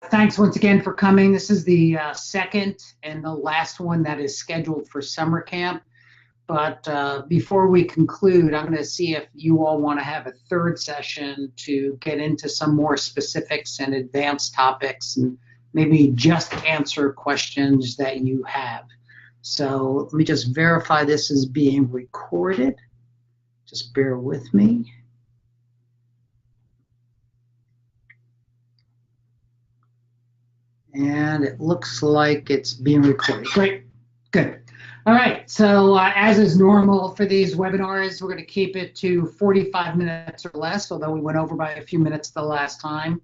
Thanks once again for coming. This is the second and the last one that is scheduled for summer camp. But before we conclude, I'm going to see if you all want to have a third session to get into some more specifics and advanced topics and maybe just answer questions that you have. So let me just verify this is being recorded. Just bear with me. And it looks like it's being recorded. Great, good. All right, so as is normal for these webinars, we're going to keep it to 45 minutes or less, although we went over by a few minutes the last time.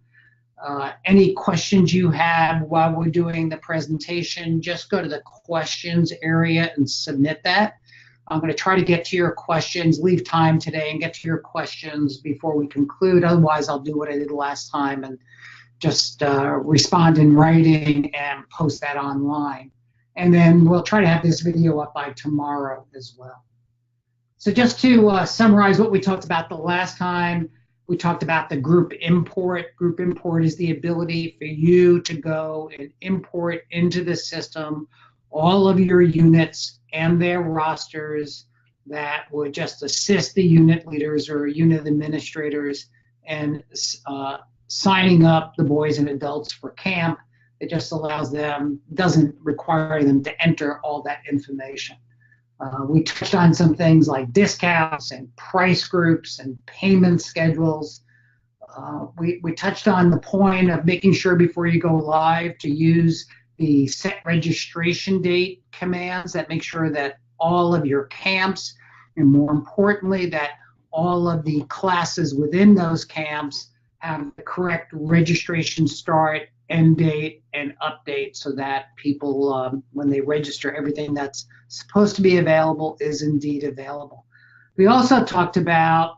Any questions you have while we're doing the presentation, just go to the questions area and submit that. I'm going to try to get to your questions, leave time today and get to your questions before we conclude. Otherwise, I'll do what I did last time and just respond in writing and post that online. And then we'll try to have this video up by tomorrow as well. So just to summarize what we talked about the last time, we talked about the group import. Group import is the ability for you to go and import into the system all of your units and their rosters that would just assist the unit leaders or unit administrators and signing up the boys and adults for camp. It just allows them, doesn't require them to enter all that information. We touched on some things like discounts and price groups and payment schedules. We touched on the point of making sure before you go live to use the set registration date commands that make sure that all of your camps, and more importantly, that all of the classes within those camps have the correct registration start, end date, and update so that people, when they register, everything that's supposed to be available is indeed available. We also talked about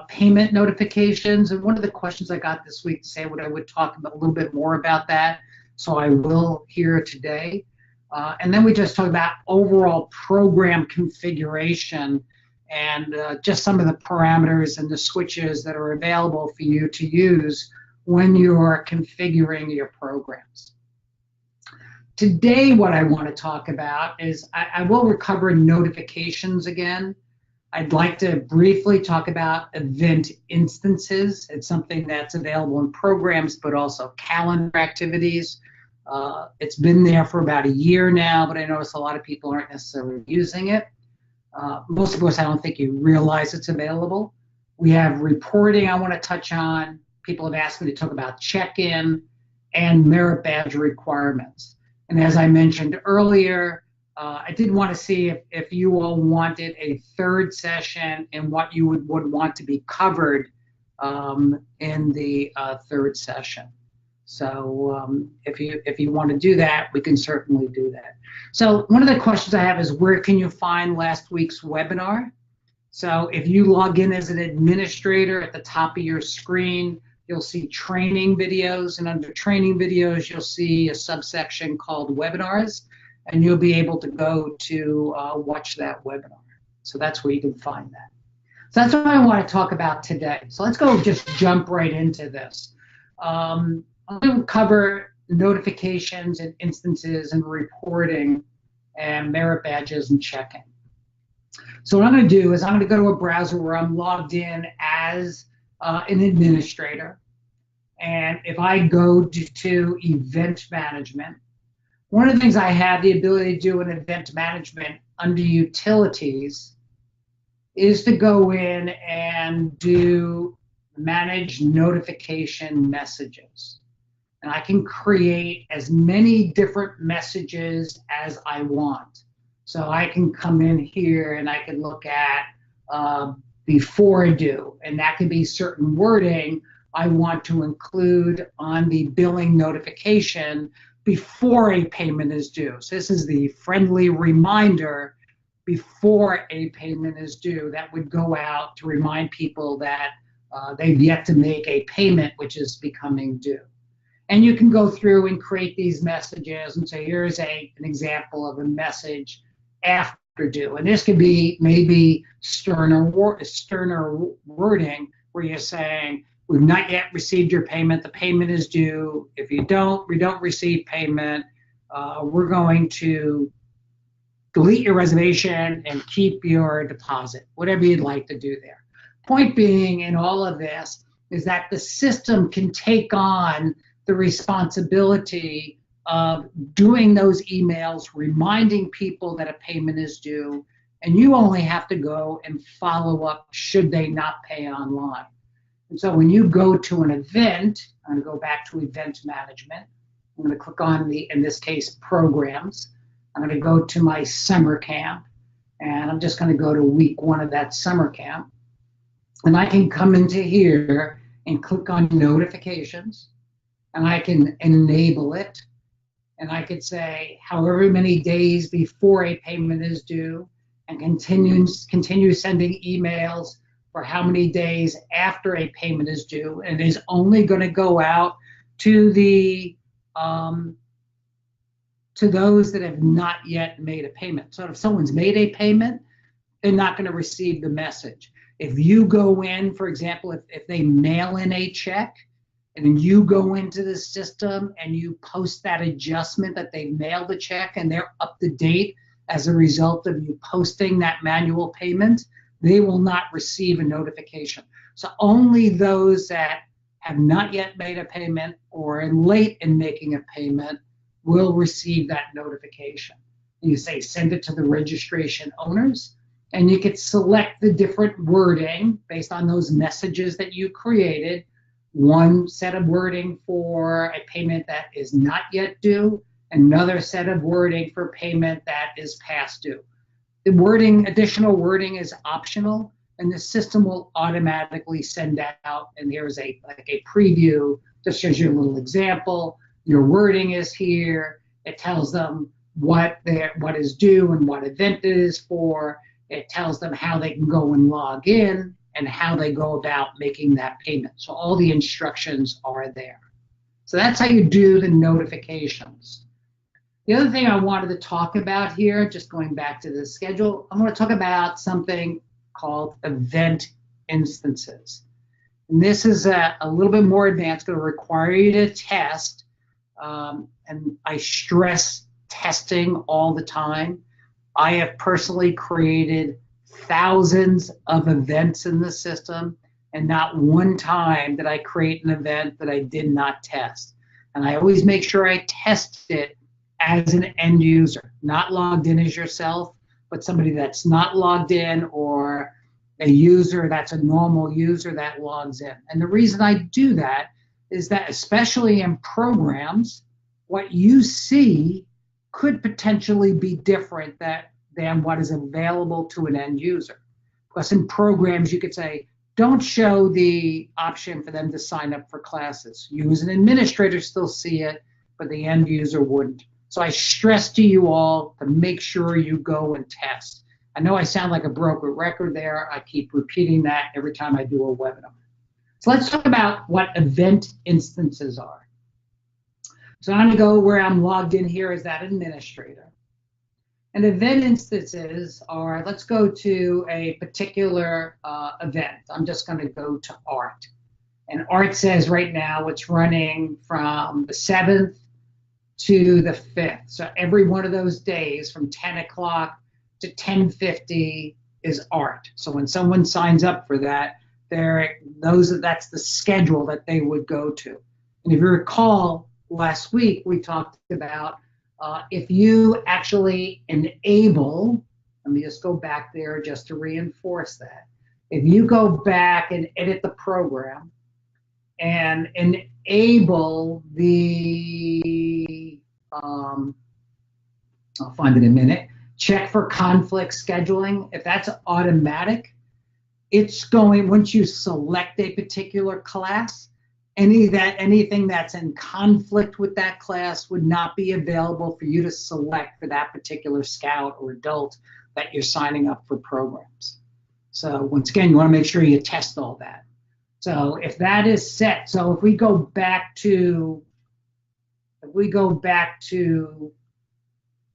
payment notifications, and one of the questions I got this week to say what I would talk about a little bit more about that, so I will here today. And then we just talked about overall program configuration and just some of the parameters and the switches that are available for you to use when you're configuring your programs. Today, what I want to talk about is I will recover notifications again. I'd like to briefly talk about event instances. It's something that's available in programs, but also calendar activities. It's been there for about a year now, but I notice a lot of people aren't necessarily using it. Most of us, I don't think you realize it's available. We have reporting I want to touch on. People have asked me to talk about check-in and merit badge requirements. And as I mentioned earlier, I did want to see if you all wanted a third session and what you would want to be covered in the third session. So if you want to do that, we can certainly do that. So one of the questions I have is, where can you find last week's webinar? So if you log in as an administrator, at the top of your screen, you'll see training videos, and under training videos, you'll see a subsection called webinars, and you'll be able to go to watch that webinar. So that's where you can find that. So that's what I want to talk about today. So let's go just jump right into this. I'm going to cover notifications and instances and reporting and merit badges and check-in. So what I'm going to do is I'm going to go to a browser where I'm logged in as an administrator. And if I go to event management, one of the things I have the ability to do in event management under utilities is to go in and do manage notification messages. And I can create as many different messages as I want. So I can come in here and I can look at before due, and that can be certain wording I want to include on the billing notification before a payment is due. So this is the friendly reminder before a payment is due that would go out to remind people that they've yet to make a payment which is becoming due. And you can go through and create these messages and say, here's an example of a message after due. And this could be maybe sterner wording where you're saying, we've not yet received your payment. The payment is due. If we don't receive payment, we're going to delete your reservation and keep your deposit, whatever you'd like to do there. Point being in all of this is that the system can take on the responsibility of doing those emails, reminding people that a payment is due, and you only have to go and follow up should they not pay online. And so when you go to an event, I'm going to go back to event management. I'm going to click on in this case, programs. I'm going to go to my summer camp, and I'm just going to go to week 1 of that summer camp. And I can come into here and click on notifications, and I can enable it. And I could say however many days before a payment is due, and continue sending emails for how many days after a payment is due. And it is only going to go out to those that have not yet made a payment. So if someone's made a payment, they're not going to receive the message. If you go in, for example, if they mail in a check, and then you go into the system and you post that adjustment that they mailed the check and they're up to date as a result of you posting that manual payment, they will not receive a notification. So only those that have not yet made a payment or are late in making a payment will receive that notification. And you say send it to the registration owners, and you could select the different wording based on those messages that you created. One set of wording for a payment that is not yet due, another set of wording for payment that is past due. The wording, additional wording is optional, and the system will automatically send that out. And here's a preview, just shows you a little example. Your wording is here. It tells them what is due and what event it is for. It tells them how they can go and log in and how they go about making that payment. So all the instructions are there. So that's how you do the notifications. The other thing I wanted to talk about here, just going back to the schedule, I want to talk about something called event instances. And this is a little bit more advanced, going to require you to test, and I stress testing all the time. I have personally created thousands of events in the system, and not one time did I create an event that I did not test. And I always make sure I test it as an end user, not logged in as yourself, but somebody that's not logged in, or a user that's a normal user that logs in. And the reason I do that is that, especially in programs, what you see could potentially be different than what is available to an end user. Because in programs, you could say, don't show the option for them to sign up for classes. You as an administrator still see it, but the end user wouldn't. So I stress to you all to make sure you go and test. I know I sound like a broken record there. I keep repeating that every time I do a webinar. So let's talk about what event instances are. So I'm going to go where I'm logged in here as that administrator. And event instances are, let's go to a particular event. I'm just going to go to art. And art says right now it's running from the 7th to the 5th. So every one of those days from 10 o'clock to 10:50 is art. So when someone signs up for that, that's the schedule that they would go to. And if you recall, last week we talked about if you actually enable, let me just go back there just to reinforce that. If you go back and edit the program and enable the, I'll find it in a minute, check for conflict scheduling, if that's automatic, it's going, once you select a particular class, anything that's in conflict with that class would not be available for you to select for that particular scout or adult that you're signing up for programs. So once again, you want to make sure you test all that. So if that is set, so if we go back to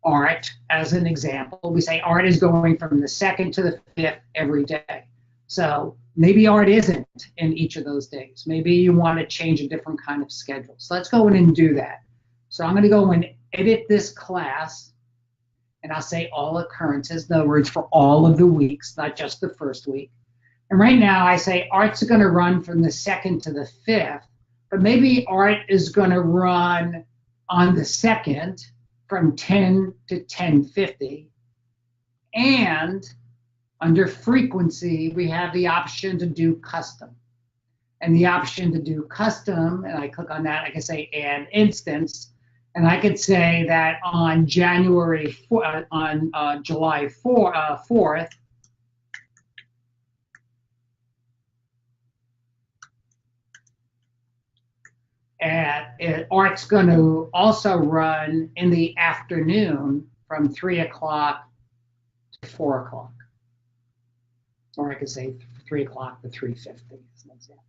art as an example, we say art is going from the 2nd to the 5th every day. So Maybe art isn't in each of those days. Maybe you want to change a different kind of schedule. So let's go in and do that. So I'm going to go and edit this class, and I'll say all occurrences. In other words, for all of the weeks, not just the first week. And right now I say art's going to run from the 2nd to the 5th, but maybe art is going to run on the 2nd from 10 to 10:50. And under frequency, we have the option to do custom. And the option to do custom, and I click on that, I can say add instance. And I could say that on July 4th, and art's going to also run in the afternoon from 3 o'clock to 4 o'clock. Or I could say 3 o'clock to 3:50 as an example.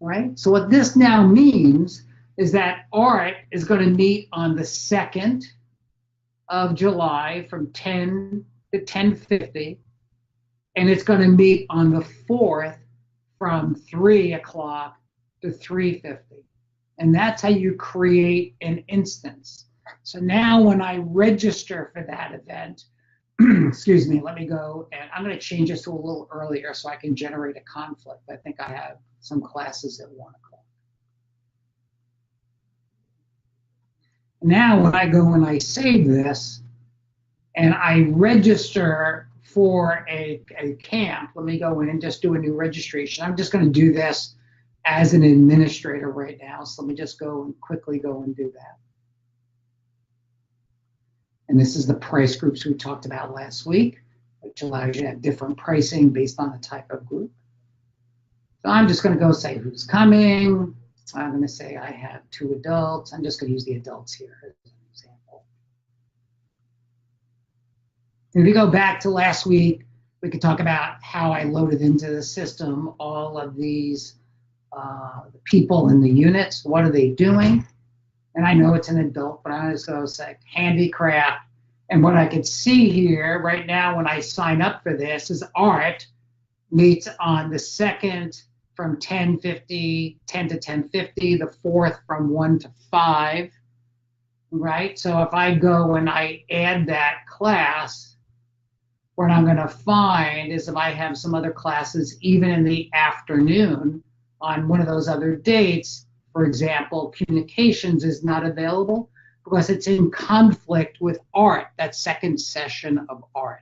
All right, so what this now means is that art is going to meet on the 2nd of July from 10 to 10:50, and it's going to meet on the 4th from 3 o'clock to 3:50. And that's how you create an instance. So now when I register for that event, excuse me, let me go, and I'm going to change this to a little earlier so I can generate a conflict. I think I have some classes at 1 o'clock. Now when I go and I save this and I register for a camp, let me go in and just do a new registration. I'm just going to do this as an administrator right now, so let me just go and quickly go and do that. And this is the price groups we talked about last week, which allows you to have different pricing based on the type of group. So I'm just going to go say who's coming. I'm going to say I have 2 adults. I'm just going to use the adults here as an example. If we go back to last week, we could talk about how I loaded into the system all of these people in the units. What are they doing? And I know it's an adult, but I'm just going to say handicraft. And what I can see here right now when I sign up for this is art meets on the 2nd from 10 to 10:50, the 4th from 1 to 5, right? So if I go and I add that class, what I'm going to find is if I have some other classes even in the afternoon on one of those other dates, for example, communications is not available because it's in conflict with art, that 2nd session of art.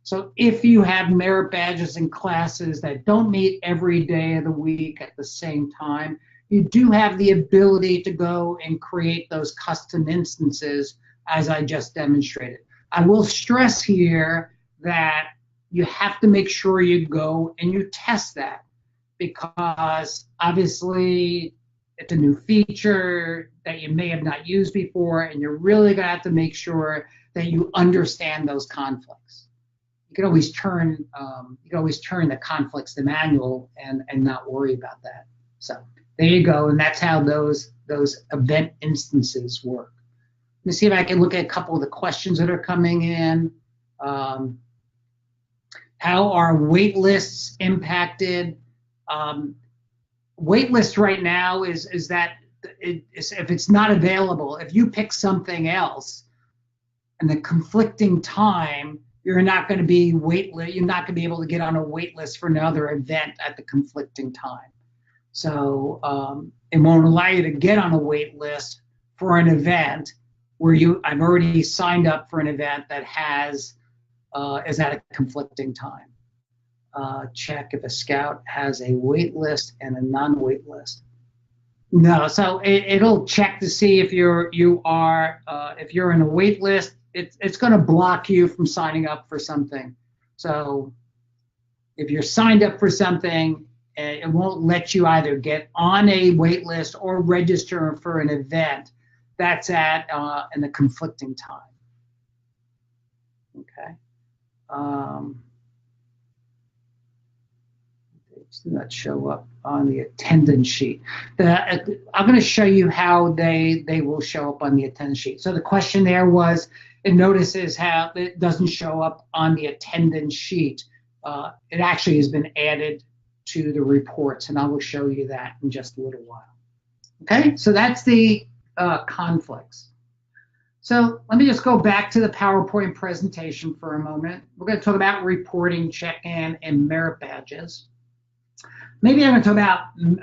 So if you have merit badges in classes that don't meet every day of the week at the same time, you do have the ability to go and create those custom instances as I just demonstrated. I will stress here that you have to make sure you go and you test that, because obviously it's a new feature that you may have not used before, and you're really going to have to make sure that you understand those conflicts. You can always turn the conflicts to manual and not worry about that. So there you go, and that's how those event instances work. Let me see if I can look at a couple of the questions that are coming in. How are wait lists impacted? Wait list right now is that if it's not available, if you pick something else and the conflicting time, you're not going to be you're not going to be able to get on a wait list for another event at the conflicting time. So it won't allow you to get on a wait list for an event where I've already signed up for an event that is at a conflicting time. Check if a scout has a wait list and a non-wait list. No, so it'll check to see if you're in a wait list. It's going to block you from signing up for something. So if you're signed up for something, it won't let you either get on a wait list or register for an event that's at in a conflicting time. Okay. It's not show up on the attendance sheet. I'm going to show you how they will show up on the attendance sheet. So the question there was, it notices how it doesn't show up on the attendance sheet it actually has been added to the reports, and I will show you that in just a little while. Okay, so that's the conflicts. So let me just go back to the PowerPoint presentation for a moment. We're going to talk about reporting, check-in, and merit badges. Maybe I'm going to talk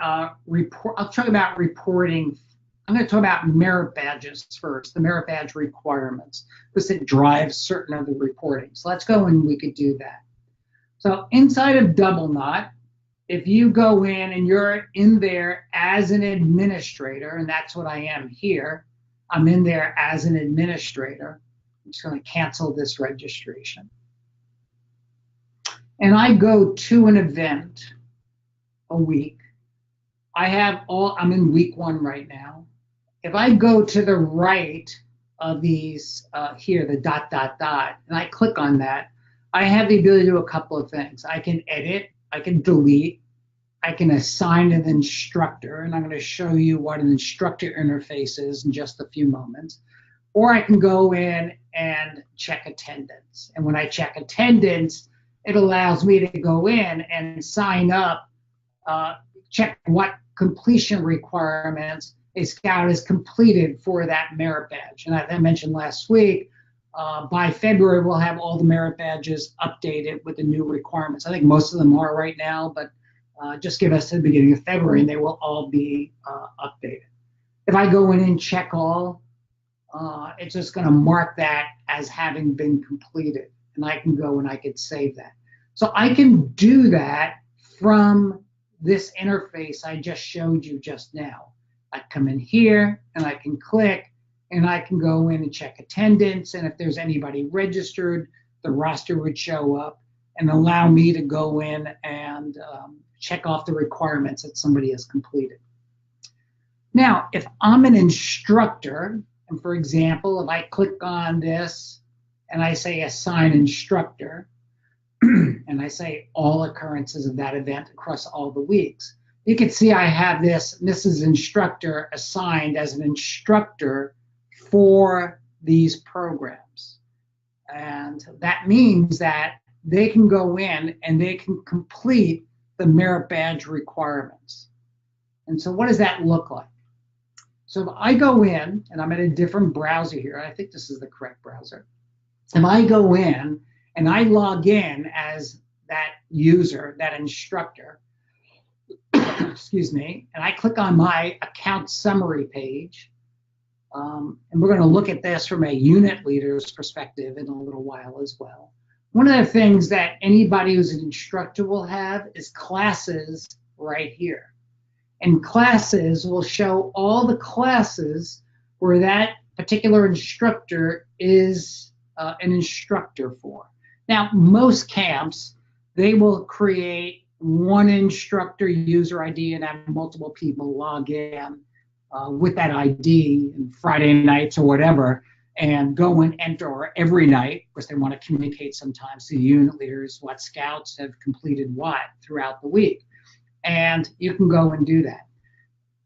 about I'll talk about reporting. I'm going to talk about merit badges first, the merit badge requirements, because it drives certain of the reporting. So let's go and we could do that. So inside of Double Knot, if you go in and you're in there as an administrator, and that's what I am here, I'm in there as an administrator. I'm just going to cancel this registration. And I go to an event a week. I'm in week 1 right now. If I go to the right of these here, the ... and I click on that, I have the ability to do a couple of things. I can edit, I can delete, I can assign an instructor, and I'm going to show you what an instructor interface is in just a few moments. Or I can go in and check attendance. And when I check attendance, it allows me to go in and sign up, check what completion requirements a scout has completed for that merit badge. And as I mentioned last week, by February, we'll have all the merit badges updated with the new requirements. I think most of them are right now, but just give us to the beginning of February and they will all be updated. If I go in and check all, it's just going to mark that as having been completed. And I can go and I can save that. So I can do that from this interface I just showed you just now. I come in here and I can click and I can go in and check attendance. And if there's anybody registered, the roster would show up and allow me to go in and check off the requirements that somebody has completed. Now, if I'm an instructor, and for example, if I click on this and I say assign instructor, and I say all occurrences of that event across all the weeks, you can see I have this Mrs. Instructor assigned as an instructor for these programs. And that means that they can go in and they can complete the merit badge requirements. And so what does that look like? So if I go in, and I'm in a different browser here, I think this is the correct browser. If I go in and I log in as that user, that instructor, excuse me, and I click on my account summary page, and we're going to look at this from a unit leader's perspective in a little while as well. One of the things that anybody who's an instructor will have is classes right here. And classes will show all the classes where that particular instructor is an instructor for. Now, most camps, they will create one instructor user ID and have multiple people log in with that ID and Friday nights or whatever, and go and enter every night, because they want to communicate sometimes to the unit leaders what scouts have completed what throughout the week. And you can go and do that.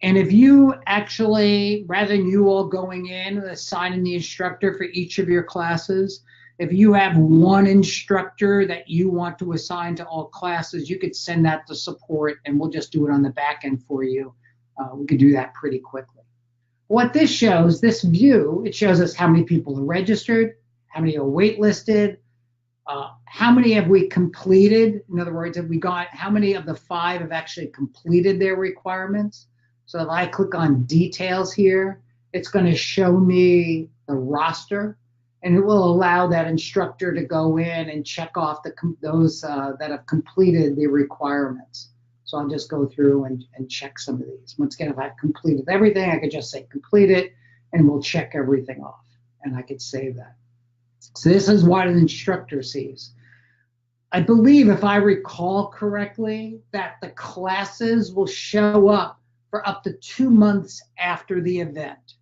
And if you actually, rather than you all going in and assigning the instructor for each of your classes, if you have one instructor that you want to assign to all classes, you could send that to support and we'll just do it on the back end for you. We could do that pretty quickly. What this shows, this view, it shows us how many people are registered, how many are waitlisted, how many have we completed. In other words, have we got, how many of the 5 have actually completed their requirements? So if I click on details here, it's going to show me the roster, and it will allow that instructor to go in and check off those that have completed the requirements. So I'll just go through and check some of these. Once again, if I've completed everything, I could just say complete it, and we'll check everything off, and I could save that. So this is what an instructor sees. I believe, if I recall correctly, that the classes will show up for up to 2 months after the event.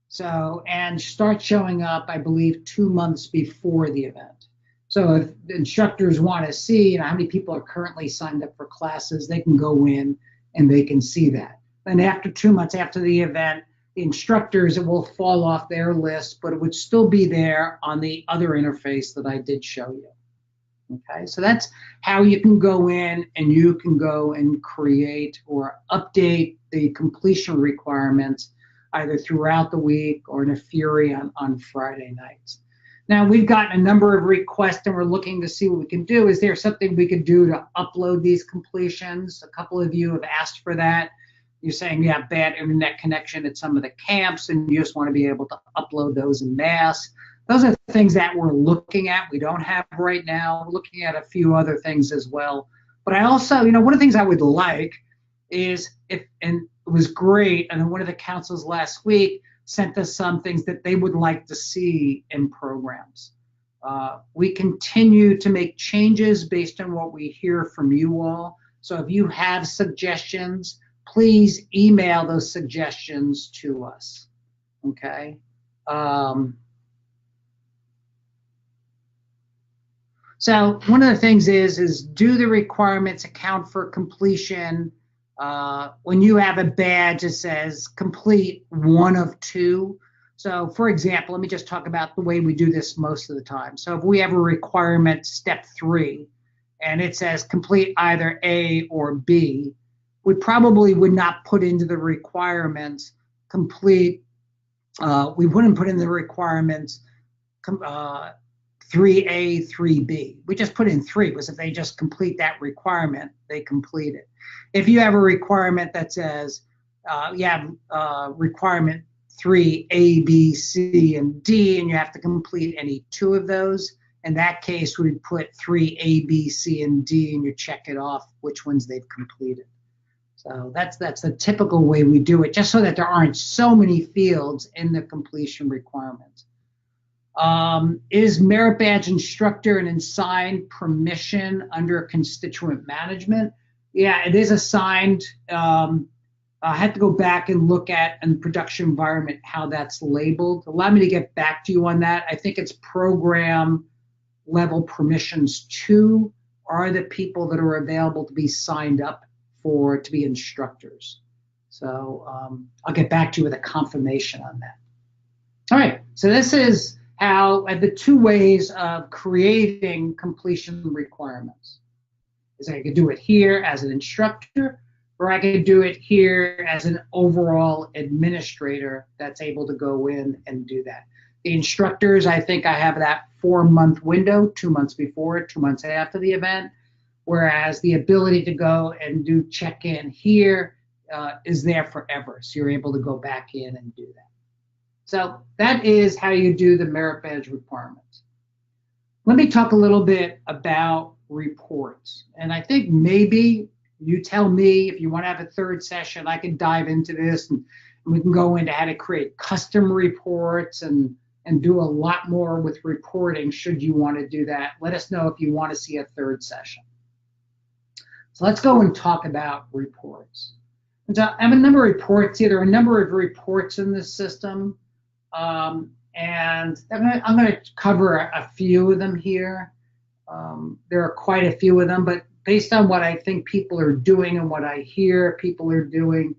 So, and start showing up, I believe, 2 months before the event. So if the instructors want to see how many people are currently signed up for classes, they can go in and they can see that. And after 2 months after the event, the instructors, it will fall off their list, but it would still be there on the other interface that I did show you. Okay, so that's how you can go in and you can go and create or update the completion requirements either throughout the week or in a fury on Friday nights. Now, we've gotten a number of requests and we're looking to see what we can do. Is there something we could do to upload these completions? A couple of you have asked for that. You're saying you have bad internet connection at some of the camps and you just want to be able to upload those en masse. Those are things that we're looking at. We don't have right now. We're looking at a few other things as well. But I also, one of the things I would like is and it was great, and one of the councils last week sent us some things that they would like to see in programs. We continue to make changes based on what we hear from you all. So if you have suggestions, please email those suggestions to us, okay? So one of the things is do the requirements account for completion? When you have a badge that says complete one of two. So for example, let me just talk about the way we do this most of the time. So if we have a requirement step 3 and it says complete either A or B, we probably would not put into the requirements complete, we wouldn't put in the requirements 3A, 3B. We just put in 3 because if they just complete that requirement, they complete it. If you have a requirement that says you have requirement 3, A, B, C, and D, and you have to complete any 2 of those, in that case, we'd put 3, A, B, C, and D, and you check it off which ones they've completed. So that's the typical way we do it, just so that there aren't so many fields in the completion requirements. Is merit badge instructor an assigned permission under constituent management? Yeah, it is assigned. I had to go back and look at in production environment how that's labeled. Allow me to get back to you on that. I think it's program level permissions 2 are the people that are available to be signed up to be instructors. So I'll get back to you with a confirmation on that. All right, so this is how the 2 ways of creating completion requirements. Is I could do it here as an instructor, or I could do it here as an overall administrator that's able to go in and do that. The instructors, I think I have that 4-month window, 2 months before, 2 months after the event, whereas the ability to go and do check-in here is there forever. So you're able to go back in and do that. So that is how you do the merit badge requirements. Let me talk a little bit about reports. And I think maybe you tell me if you want to have a 3rd session, I can dive into this and we can go into how to create custom reports and do a lot more with reporting should you want to do that. Let us know if you want to see a 3rd session. So let's go and talk about reports. And so I have a number of reports here. There are a number of reports in this system. And I'm going to cover a few of them here. There are quite a few of them, but based on what I think people are doing and what I hear people are doing,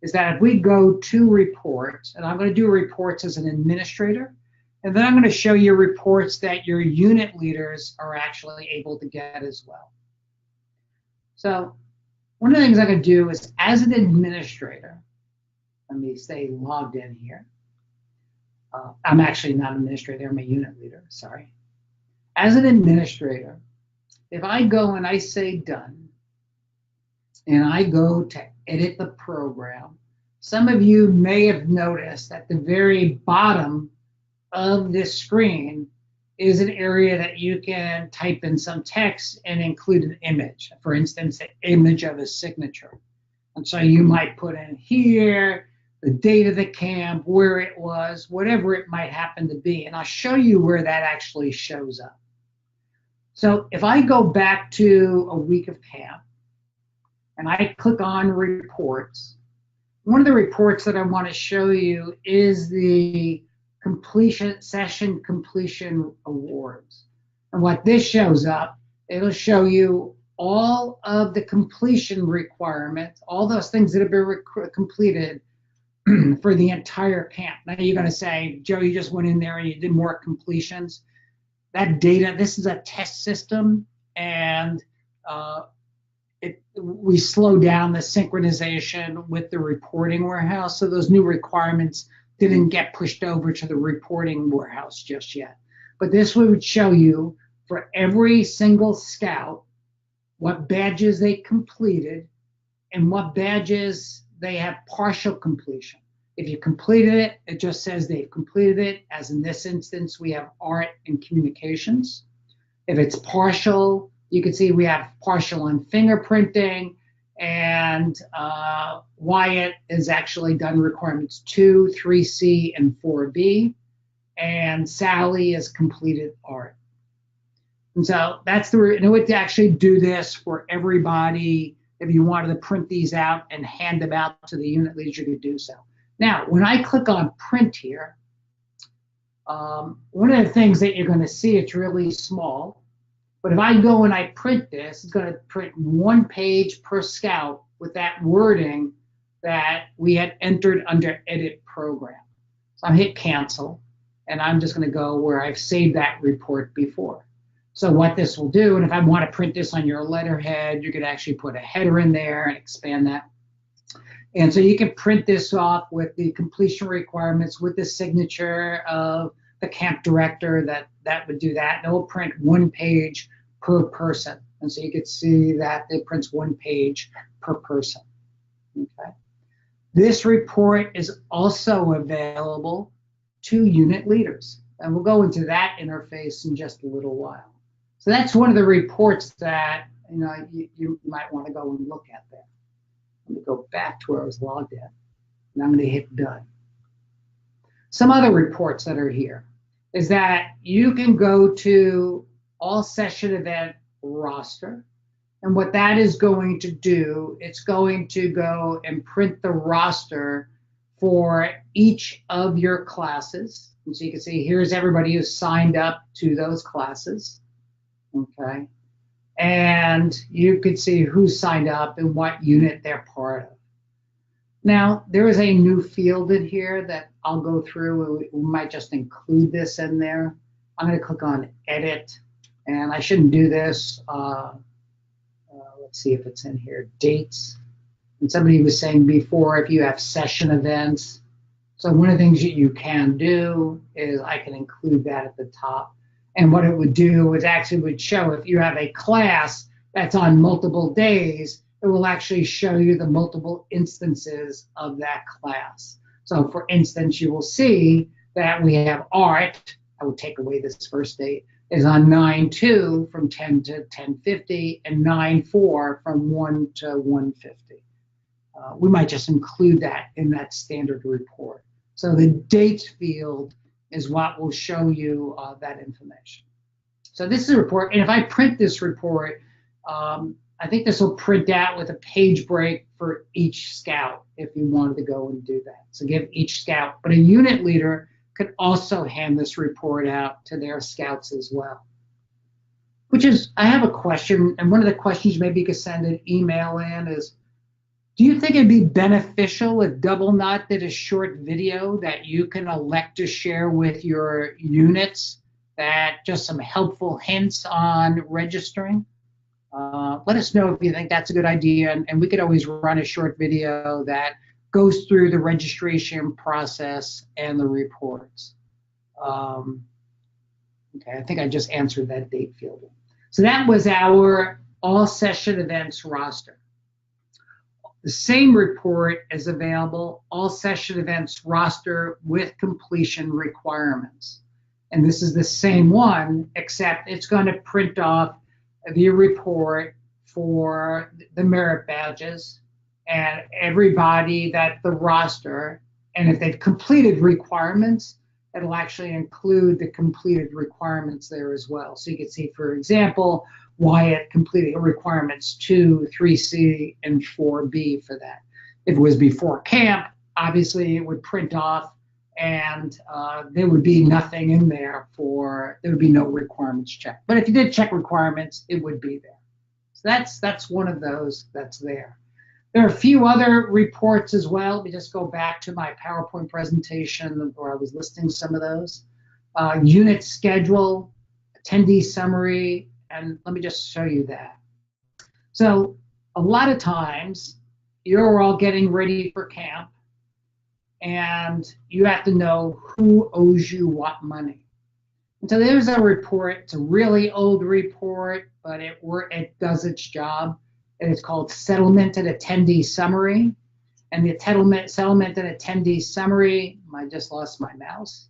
is that if we go to reports, and I'm going to do reports as an administrator, and then I'm going to show you reports that your unit leaders are actually able to get as well. So one of the things I can do is, as an administrator, let me stay logged in here. I'm actually not an administrator, I'm a unit leader, sorry. As an administrator, if I go and I say done, and I go to edit the program, some of you may have noticed at the very bottom of this screen is an area that you can type in some text and include an image. For instance, an image of a signature. And so you might put in here, the date of the camp, where it was, whatever it might happen to be. And I'll show you where that actually shows up. So if I go back to a week of camp and I click on reports, one of the reports that I want to show you is the session completion awards. And what this shows up, it'll show you all of the completion requirements, all those things that have been completed for the entire camp. Now you're going to say, Joe, you just went in there and you did more completions. that data, this is a test system, and we slow down the synchronization with the reporting warehouse. So those new requirements didn't get pushed over to the reporting warehouse just yet. But this would show you for every single scout what badges they completed and what badges they have partial completion. If you completed it, it just says they've completed it. As in this instance, we have art and communications. If it's partial, you can see we have partial on fingerprinting, and Wyatt has actually done requirements 2, 3C, and 4B, and Sally has completed art. And so that's and it would actually do this for everybody. If you wanted to print these out and hand them out to the unit leaders, you could do so. Now, when I click on print here, one of the things that you're going to see, it's really small. But if I go and I print this, it's going to print 1 page per scout with that wording that we had entered under edit program. So I hit cancel, and I'm just going to go where I've saved that report before. So what this will do, and if I want to print this on your letterhead, you could actually put a header in there and expand that. And so you can print this off with the completion requirements with the signature of the camp director that would do that. And it will print 1 page per person. And so you can see that it prints 1 page per person. Okay. This report is also available to unit leaders. And we'll go into that interface in just a little while. So that's one of the reports that you might want to go and look at there. Let me go back to where I was logged in, and I'm going to hit done. Some other reports that are here is that you can go to all session event roster, and what that is going to do, it's going to go and print the roster for each of your classes. And so you can see here's everybody who's signed up to those classes. Okay. And you could see who signed up and what unit they're part of. Now, there is a new field in here that I'll go through. We might just include this in there. I'm going to click on edit, and I shouldn't do this. Let's see if it's in here. Dates. And somebody was saying before, if you have session events. So one of the things that you can do is I can include that at the top. And what it would do is actually would show if you have a class that's on multiple days, it will actually show you the multiple instances of that class. So for instance, you will see that we have art, I will take away this first date, is on 9/2 from 10 to 10:50 and 9/4 from 1 to 1:50. We might just include that in that standard report. So the date field is what will show you that information. So this is a report, and if I print this report, I think this will print out with a page break for each scout if you wanted to go and do that. So give each scout, but a unit leader could also hand this report out to their scouts as well. Which is, I have a question, and one of the questions maybe you could send an email in is, do you think it'd be beneficial if Double Knot did a short video that you can elect to share with your units, that just some helpful hints on registering? Let us know if you think that's a good idea, and we could always run a short video that goes through the registration process and the reports. Okay, I think I just answered that date field. So that was our all session events roster. The same report is available, all session events roster with completion requirements. And this is the same one, except it's going to print off the report for the merit badges and everybody that the roster, and if they've completed requirements, it'll actually include the completed requirements there as well. So you can see, for example, Wyatt completing requirements 2, 3C, and 4B for that. If it was before camp, obviously it would print off, and there would be nothing in there there would be no requirements checked. But if you did check requirements, it would be there. So that's one of those that's there. There are a few other reports as well. Let me just go back to my PowerPoint presentation where I was listing some of those. Unit schedule, attendee summary, and let me just show you that. So a lot of times you're all getting ready for camp and you have to know who owes you what money. And so there's a report. It's a really old report, but it does its job. And it's called Settlement and Attendee Summary. And the settlement and attendee summary, I just lost my mouse.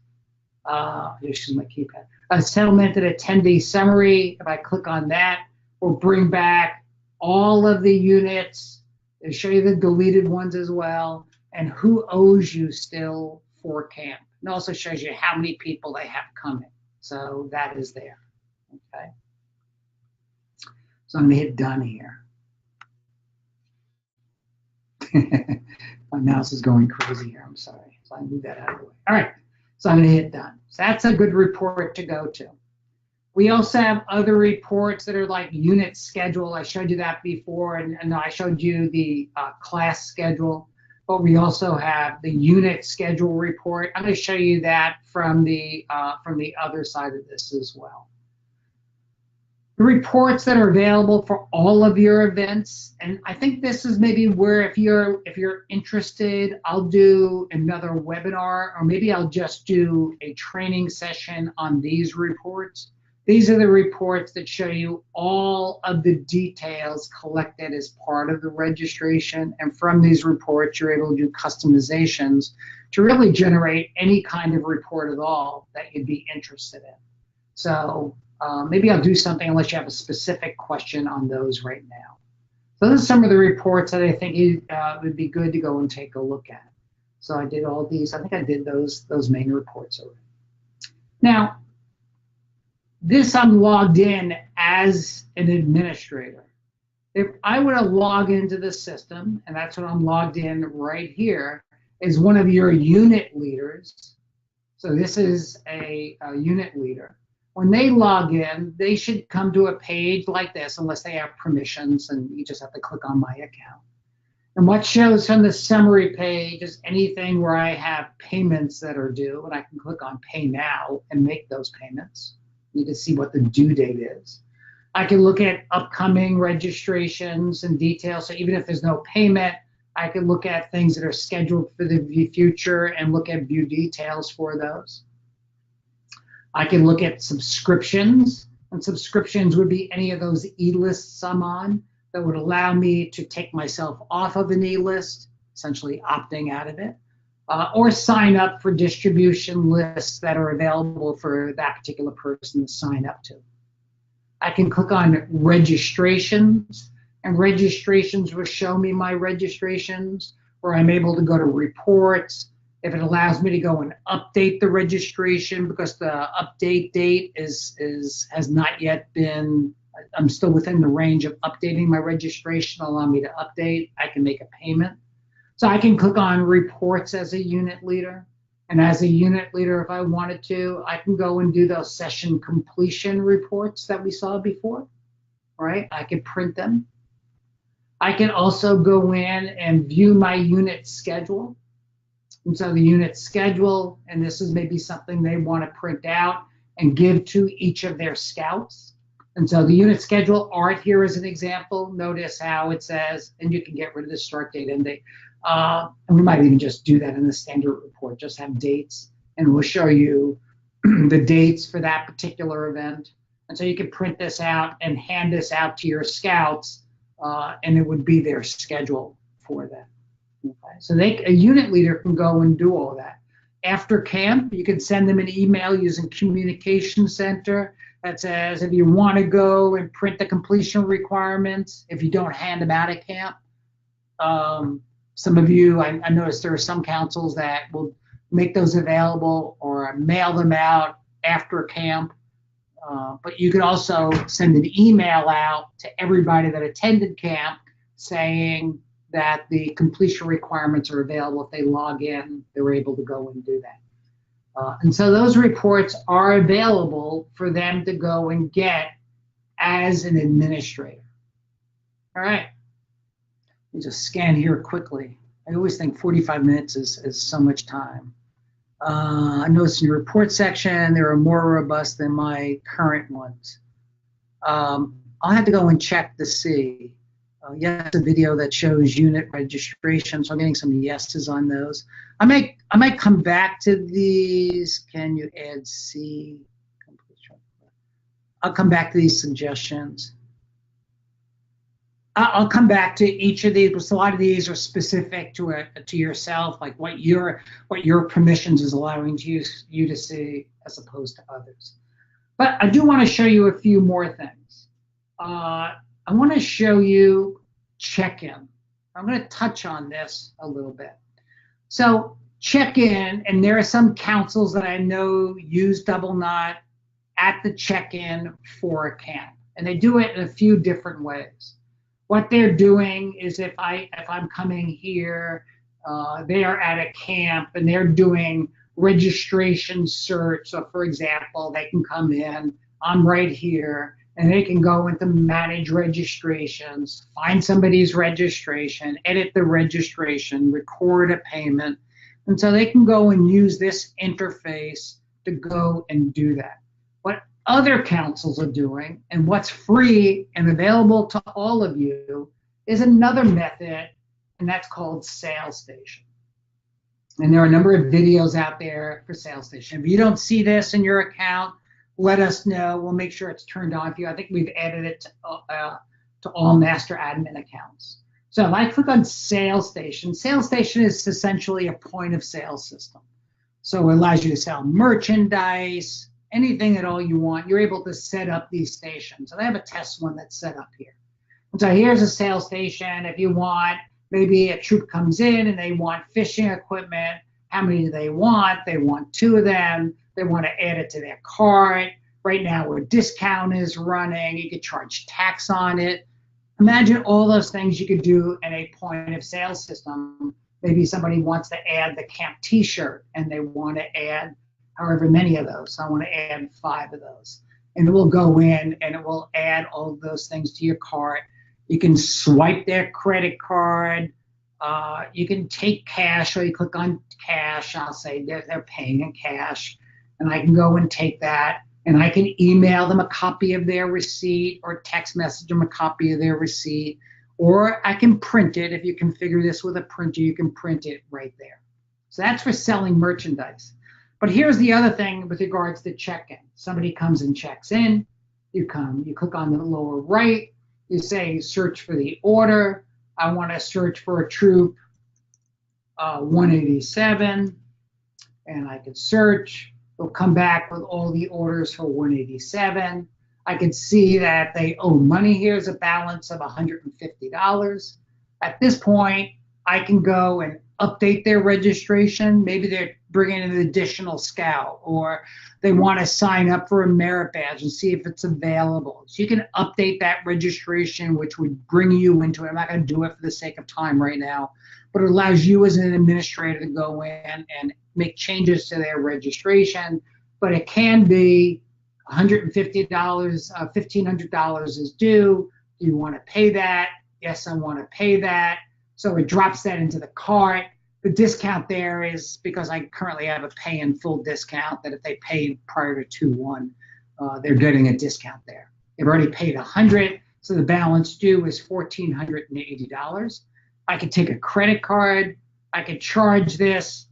Here's my keypad. A settlement and attendee summary, if I click on that, will bring back all of the units. It'll show you the deleted ones as well, and who owes you still for camp. It also shows you how many people they have coming. So that is there. Okay. So I'm going to hit done here. My mouse is going crazy here. I'm sorry. So I move that out of the way. All right. So I'm going to hit done. So that's a good report to go to. We also have other reports that are like unit schedule. I showed you that before, and I showed you the class schedule. But we also have the unit schedule report. I'm going to show you that from the other side of this as well. The reports that are available for all of your events, and I think this is maybe where if you're interested, I'll do another webinar, or maybe I'll just do a training session on these reports. These are the reports that show you all of the details collected as part of the registration, and from these reports you're able to do customizations to really generate any kind of report at all that you'd be interested in. So maybe I'll do something unless you have a specific question on those right now. So those are some of the reports that I think would be good to go and take a look at. So I did all these. I think I did those main reports already. Now, this I'm logged in as an administrator. If I were to log into the system, and that's what I'm logged in right here, is one of your unit leaders. So this is a unit leader. When they log in, they should come to a page like this, unless they have permissions, and you just have to click on my account. And what shows from the summary page is anything where I have payments that are due, and I can click on Pay Now and make those payments. You can see what the due date is. I can look at upcoming registrations and details. So even if there's no payment, I can look at things that are scheduled for the future and look at view details for those. I can look at subscriptions, and subscriptions would be any of those e-lists I'm on that would allow me to take myself off of an e-list, essentially opting out of it, or sign up for distribution lists that are available for that particular person to sign up to. I can click on registrations, and registrations will show me my registrations, where I'm able to go to reports. If it allows me to go and update the registration, because the update date has not yet been, I'm still within the range of updating my registration, allow me to update, I can make a payment. So I can click on reports as a unit leader. And as a unit leader, if I wanted to, I can go and do those session completion reports that we saw before, right? I can print them. I can also go in and view my unit schedule. And so the unit schedule, and this is maybe something they want to print out and give to each of their scouts. And so the unit schedule art here is an example. Notice how it says, and you can get rid of the start date and date. And we might even just do that in the standard report, just have dates, and we'll show you the dates for that particular event. And so you can print this out and hand this out to your scouts, and it would be their schedule for that. Okay. So a unit leader can go and do all that. After camp, you can send them an email using Communication Center that says, if you want to go and print the completion requirements, if you don't hand them out at camp. Some of you, I noticed there are some councils that will make those available or mail them out after camp. But you could also send an email out to everybody that attended camp saying that the completion requirements are available. If they log in, they're able to go and do that. And so those reports are available for them to go and get as an administrator. All right. Let me just scan here quickly. I always think 45 minutes is so much time. I noticed in the report section, they were more robust than my current ones. I'll have to go and check to see. Yes, a video that shows unit registration, so I'm getting some yeses on those. I might come back to these. Can you add C? I'll come back to these suggestions. I'll come back to each of these, because a lot of these are specific to yourself, like what your permissions is allowing you to see as opposed to others. But I do want to show you a few more things. I want to show you check-in. I'm going to touch on this a little bit. So check-in, and there are some councils that I know use double knot at the check-in for a camp, and they do it in a few different ways. What they're doing is if I'm coming here, they are at a camp and they're doing registration search. So for example, they can come in, I'm right here, and they can go into manage registrations, find somebody's registration, edit the registration, record a payment. And so they can go and use this interface to go and do that. What other councils are doing, and what's free and available to all of you, is another method, and that's called SalesStation. And there are a number of videos out there for SalesStation. If you don't see this in your account, let us know. We'll make sure it's turned on for you. I think we've added it to all master admin accounts. So if I click on SalesStation, SalesStation is essentially a point of sale system. So it allows you to sell merchandise, anything at all you want. You're able to set up these stations. And I have a test one that's set up here. And so here's a sales station. If you want, maybe a troop comes in and they want fishing equipment. How many do they want? They want 2 of them. They want to add it to their cart. Right now, a discount is running. You could charge tax on it. Imagine all those things you could do in a point of sale system. Maybe somebody wants to add the camp t-shirt and they want to add however many of those. So I want to add 5 of those. And it will go in and it will add all of those things to your cart. You can swipe their credit card. You can take cash, or you click on cash. I'll say they're paying in cash. And I can go and take that. And I can email them a copy of their receipt, or text message them a copy of their receipt. Or I can print it. If you configure this with a printer, you can print it right there. So that's for selling merchandise. But here's the other thing with regards to check-in. Somebody comes and checks in. You click on the lower right. You say search for the order. I want to search for a troop 187. And I could search. It'll come back with all the orders for 187. I can see that they owe money. Here's a balance of $150. At this point, I can go and update their registration. Maybe they're bringing an additional scout, or they want to sign up for a merit badge and see if it's available. So you can update that registration, which would bring you into it. I'm not going to do it for the sake of time right now, but it allows you as an administrator to go in and make changes to their registration. But it can be $150, $1,500 is due. Do you want to pay that? Yes, I want to pay that. So it drops that into the cart. The discount there is because I currently have a pay in full discount, that if they paid prior to 2/1, they're getting a discount there. They've already paid $100, so the balance due is $1,480. I could take a credit card, I could charge this,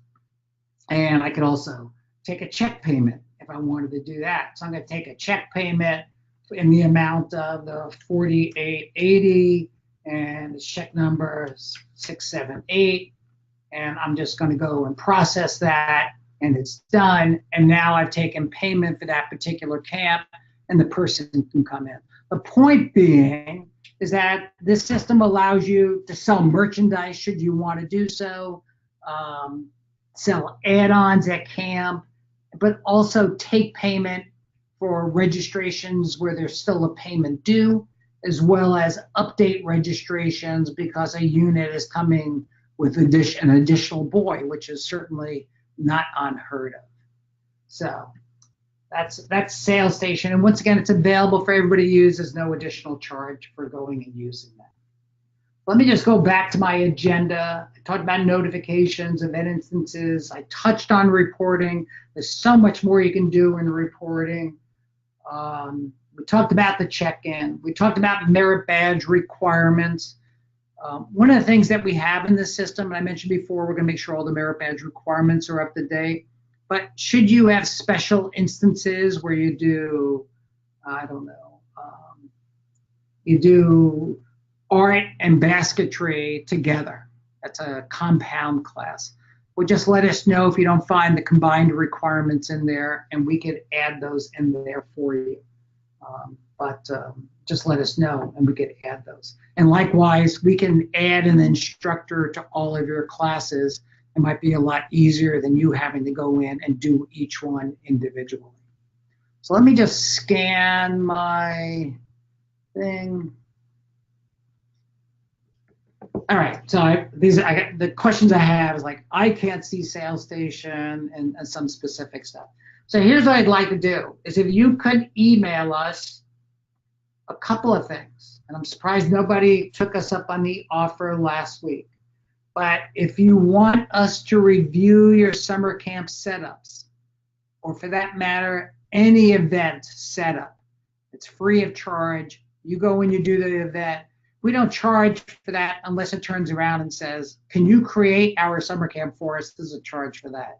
and I could also take a check payment if I wanted to do that. So I'm going to take a check payment in the amount of the $48.80, and the check number is 678. And I'm just going to go and process that, and it's done. And now I've taken payment for that particular camp, and the person can come in. The point being is that this system allows you to sell merchandise should you want to do so, sell add-ons at camp, but also take payment for registrations where there's still a payment due, as well as update registrations because a unit is coming with an additional boy, which is certainly not unheard of. So that's SalesStation. And once again, it's available for everybody to use. There's no additional charge for going and using that. Let me just go back to my agenda. I talked about notifications, event instances. I touched on reporting. There's so much more you can do in reporting. We talked about the check-in. We talked about merit badge requirements. One of the things that we have in this system, and I mentioned before, we're going to make sure all the merit badge requirements are up to date. But should you have special instances where you do, I don't know, you do art and basketry together. That's a compound class. Well, just let us know if you don't find the combined requirements in there, and we could add those in there for you. But just let us know, and we could add those. And likewise, we can add an instructor to all of your classes. It might be a lot easier than you having to go in and do each one individually. So let me just scan my thing. All right, so the questions I have is like, I can't see SailStation and some specific stuff. So here's what I'd like to do, is if you could email us a couple of things, and I'm surprised nobody took us up on the offer last week, but if you want us to review your summer camp setups, or for that matter, any event setup, it's free of charge. You go and you do the event. We don't charge for that unless it turns around and says, can you create our summer camp for us? There's a charge for that.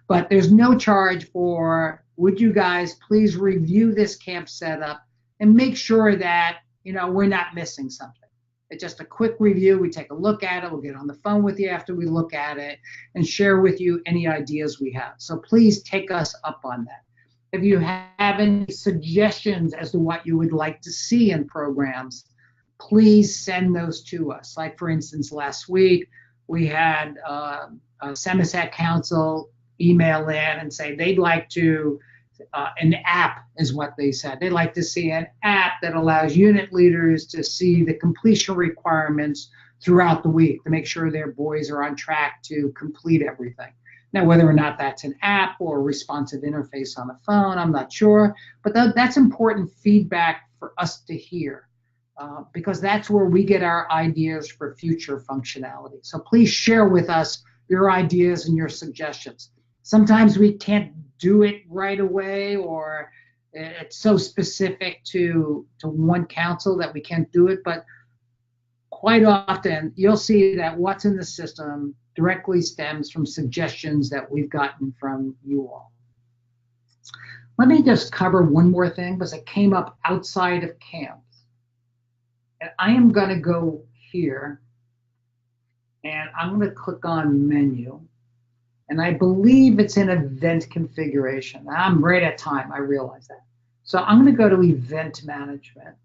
But there's no charge for, would you guys please review this camp setup and make sure that, we're not missing something. It's just a quick review. We take a look at it. We'll get on the phone with you after we look at it and share with you any ideas we have. So please take us up on that. If you have any suggestions as to what you would like to see in programs, please send those to us. Like, for instance, last week, we had a Semisat Council email in and say they'd like to, an app is what they said. They'd like to see an app that allows unit leaders to see the completion requirements throughout the week to make sure their boys are on track to complete everything. Now, whether or not that's an app or a responsive interface on the phone, I'm not sure, but that's important feedback for us to hear. Because that's where we get our ideas for future functionality. So please share with us your ideas and your suggestions. Sometimes we can't do it right away, or it's so specific to one council that we can't do it, but quite often you'll see that what's in the system directly stems from suggestions that we've gotten from you all. Let me just cover one more thing because it came up outside of camp. And I am going to go here, and I'm going to click on menu, and I believe it's in event configuration. I'm right at time, I realize that. So I'm going to go to event management,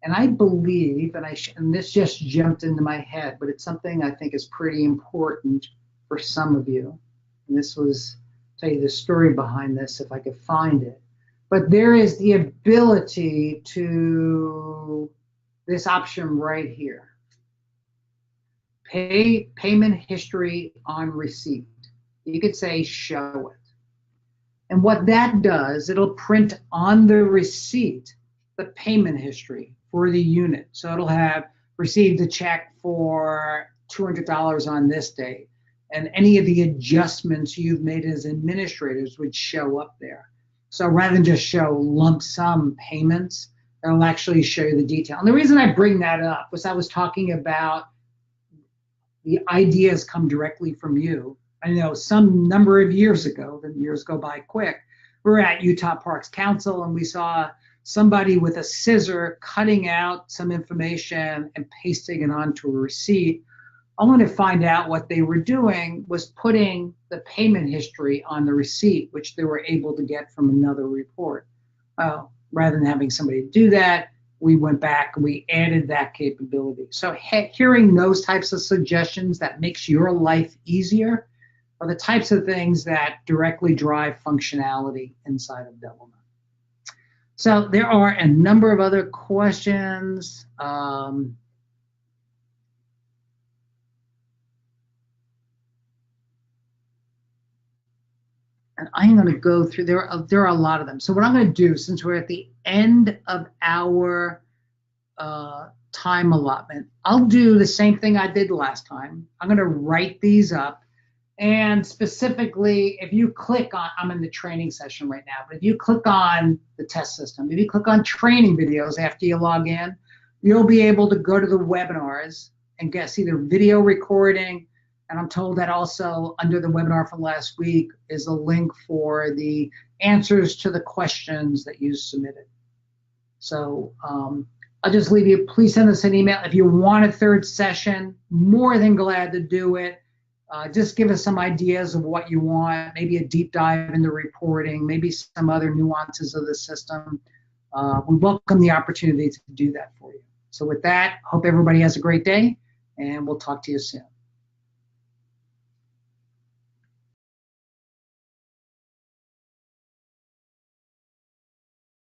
and I believe, and this just jumped into my head, but it's something I think is pretty important for some of you. And this was, I'll tell you the story behind this if I could find it. But there is the ability to, this option right here, payment history on receipt. You could say show it. And what that does, it'll print on the receipt the payment history for the unit. So it'll have received a check for $200 on this date. And any of the adjustments you've made as administrators would show up there. So rather than just show lump sum payments, it'll actually show you the detail. And the reason I bring that up was I was talking about the ideas come directly from you. I know some number of years ago, the years go by quick, we were at Utah Parks Council and we saw somebody with a scissor cutting out some information and pasting it onto a receipt. Only to find out what they were doing was putting the payment history on the receipt, which they were able to get from another report. Rather than having somebody do that, we went back and we added that capability. So hearing those types of suggestions that makes your life easier are the types of things that directly drive functionality inside of Devilman. So there are a number of other questions. And I'm going to go through, there are a lot of them. So what I'm going to do, since we're at the end of our time allotment. I'll do the same thing I did last time. I'm going to write these up. And specifically, if you click on, I'm in the training session right now, but if you click on the test system, if you click on training videos after you log in, you'll be able to go to the webinars and see their video recording. And I'm told that also under the webinar from last week is a link for the answers to the questions that you submitted. So I'll just leave you, please send us an email. If you want a third session, more than glad to do it. Just give us some ideas of what you want, maybe a deep dive into reporting, maybe some other nuances of the system. We welcome the opportunity to do that for you. So with that, hope everybody has a great day, and we'll talk to you soon.